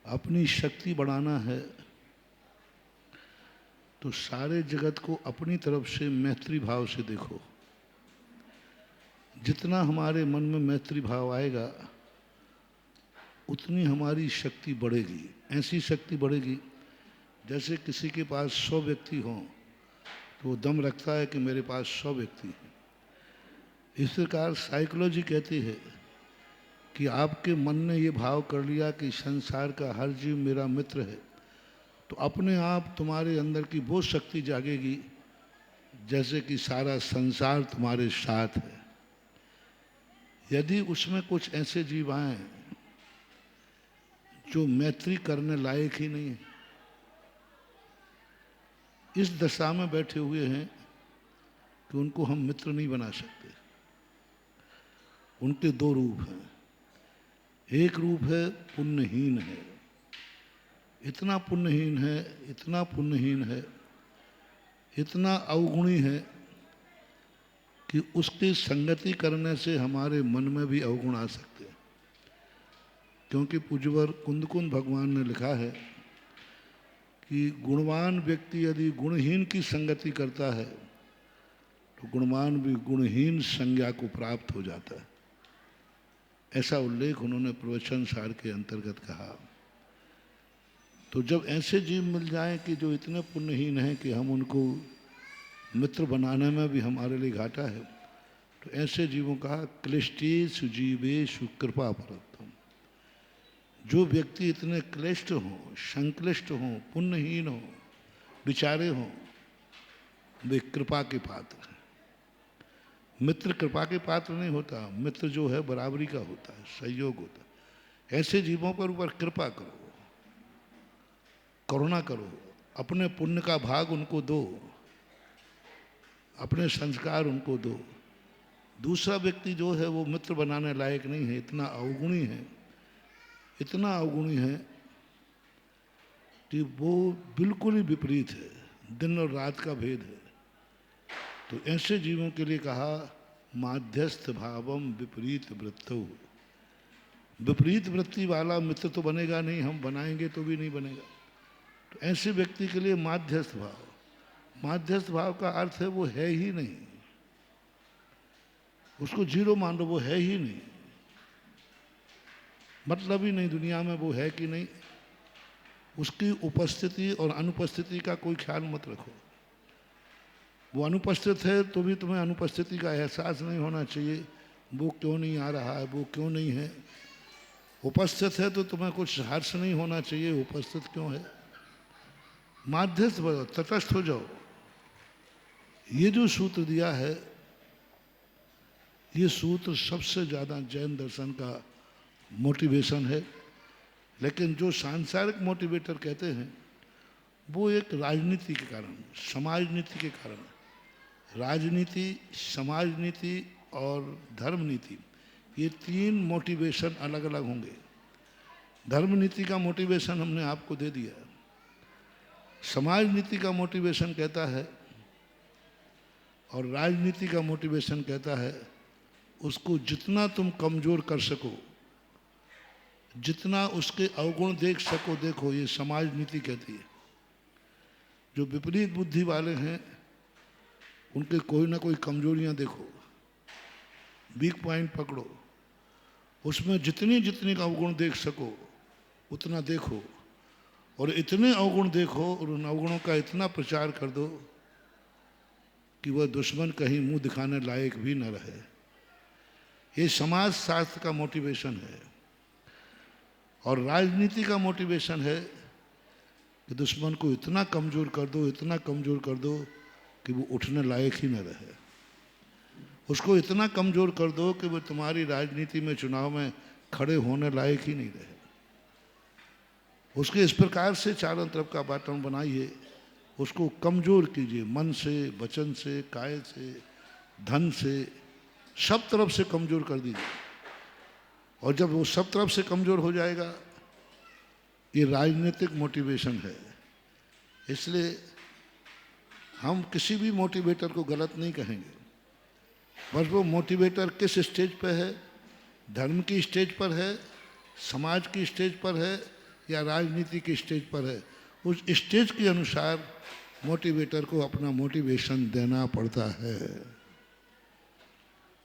अपनी शक्ति बढ़ाना है तो सारे जगत को अपनी तरफ से मैत्री भाव से देखो। जितना हमारे मन में मैत्री भाव आएगा उतनी हमारी शक्ति बढ़ेगी। ऐसी शक्ति बढ़ेगी जैसे किसी के पास 100 व्यक्ति हों तो वो दम रखता है कि मेरे पास 100 व्यक्ति हैं। इस प्रकार साइकोलॉजी कहती है कि आपके मन ने ये भाव कर लिया कि संसार का हर जीव मेरा मित्र है, तो अपने आप तुम्हारे अंदर की वो शक्ति जागेगी जैसे कि सारा संसार तुम्हारे साथ है। यदि उसमें कुछ ऐसे जीव आए जो मैत्री करने लायक ही नहीं है, इस दशा में बैठे हुए हैं कि उनको हम मित्र नहीं बना सकते। उनके दो रूप हैं। एक रूप है पुण्यहीन है, इतना पुण्यहीन है, इतना पुण्यहीन है, इतना अवगुणी है कि उसकी संगति करने से हमारे मन में भी अवगुण आ सकते हैं। क्योंकि पूज्यवर कुंदकुंद भगवान ने लिखा है कि गुणवान व्यक्ति यदि गुणहीन की संगति करता है तो गुणवान भी गुणहीन संज्ञा को प्राप्त हो जाता है। ऐसा उल्लेख उन्होंने प्रवचन सार के अंतर्गत कहा। तो जब ऐसे जीव मिल जाएं कि जो इतने पुण्यहीन हैं कि हम उनको मित्र बनाने में भी हमारे लिए घाटा है, तो ऐसे जीवों का क्लिष्टेषु जीवेषु कृपा परतम। जो व्यक्ति इतने क्लिष्ट हों, संक्लिष्ट हों, पुण्यहीन हों, बिचारे हों, वे कृपा के पात्र हैं। मित्र कृपा के पात्र नहीं होता, मित्र जो है बराबरी का होता है, सहयोग होता है। ऐसे जीवों पर ऊपर कृपा करो, करुणा करो, अपने पुण्य का भाग उनको दो, अपने संस्कार उनको दो। दूसरा व्यक्ति जो है वो मित्र बनाने लायक नहीं है, इतना अवगुणी है, इतना अवगुणी है कि वो बिल्कुल ही विपरीत है, दिन और रात का भेद है। तो ऐसे जीवों के लिए कहा माध्यस्थ भावम विपरीत वृत्तौ। विपरीत वृत्ति वाला मित्र तो बनेगा नहीं, हम बनाएंगे तो भी नहीं बनेगा। तो ऐसे व्यक्ति के लिए माध्यस्थ भाव, माध्यस्थ भाव का अर्थ है वो है ही नहीं, उसको जीरो मान लो, वो है ही नहीं, मतलब ही नहीं दुनिया में वो है कि नहीं। उसकी उपस्थिति और अनुपस्थिति का कोई ख्याल मत रखो। वो अनुपस्थित है तो भी तुम्हें अनुपस्थिति का एहसास नहीं होना चाहिए, वो क्यों नहीं आ रहा है, वो क्यों नहीं है। उपस्थित है तो तुम्हें कुछ हर्ष नहीं होना चाहिए, उपस्थित क्यों है। माध्यस्थ बनो, तटस्थ हो जाओ। ये जो सूत्र दिया है, ये सूत्र सबसे ज़्यादा जैन दर्शन का मोटिवेशन है। लेकिन जो सांसारिक मोटिवेटर कहते हैं वो एक राजनीति के कारण, समाज नीति के कारण, राजनीति, समाज नीति और धर्म नीति, ये तीन मोटिवेशन अलग अलग होंगे। धर्म नीति का मोटिवेशन हमने आपको दे दिया। समाज नीति का मोटिवेशन कहता है और राजनीति का मोटिवेशन कहता है उसको जितना तुम कमज़ोर कर सको, जितना उसके अवगुण देख सको देखो, ये समाज नीति कहती है। जो विपरीत बुद्धि वाले हैं उनके कोई ना कोई कमजोरियां देखो, वीक पॉइंट पकड़ो, उसमें जितनी जितनी अवगुण देख सको उतना देखो, और इतने अवगुण देखो और उन अवगुणों का इतना प्रचार कर दो कि वह दुश्मन कहीं मुंह दिखाने लायक भी न रहे। ये समाज शास्त्र का मोटिवेशन है। और राजनीति का मोटिवेशन है कि दुश्मन को इतना कमज़ोर कर दो, इतना कमज़ोर कर दो कि वो उठने लायक ही न रहे। उसको इतना कमज़ोर कर दो कि वो तुम्हारी राजनीति में, चुनाव में खड़े होने लायक ही नहीं रहे। उसके इस प्रकार से चारों तरफ का वातावरण बनाइए, उसको कमज़ोर कीजिए, मन से, वचन से, काय से, धन से, सब तरफ से कमज़ोर कर दीजिए। और जब वो सब तरफ से कमज़ोर हो जाएगा, ये राजनीतिक मोटिवेशन है। इसलिए हम किसी भी मोटिवेटर को गलत नहीं कहेंगे, बस वो मोटिवेटर किस स्टेज पर है, धर्म की स्टेज पर है, समाज की स्टेज पर है या राजनीति के स्टेज पर है, उस स्टेज के अनुसार मोटिवेटर को अपना मोटिवेशन देना पड़ता है।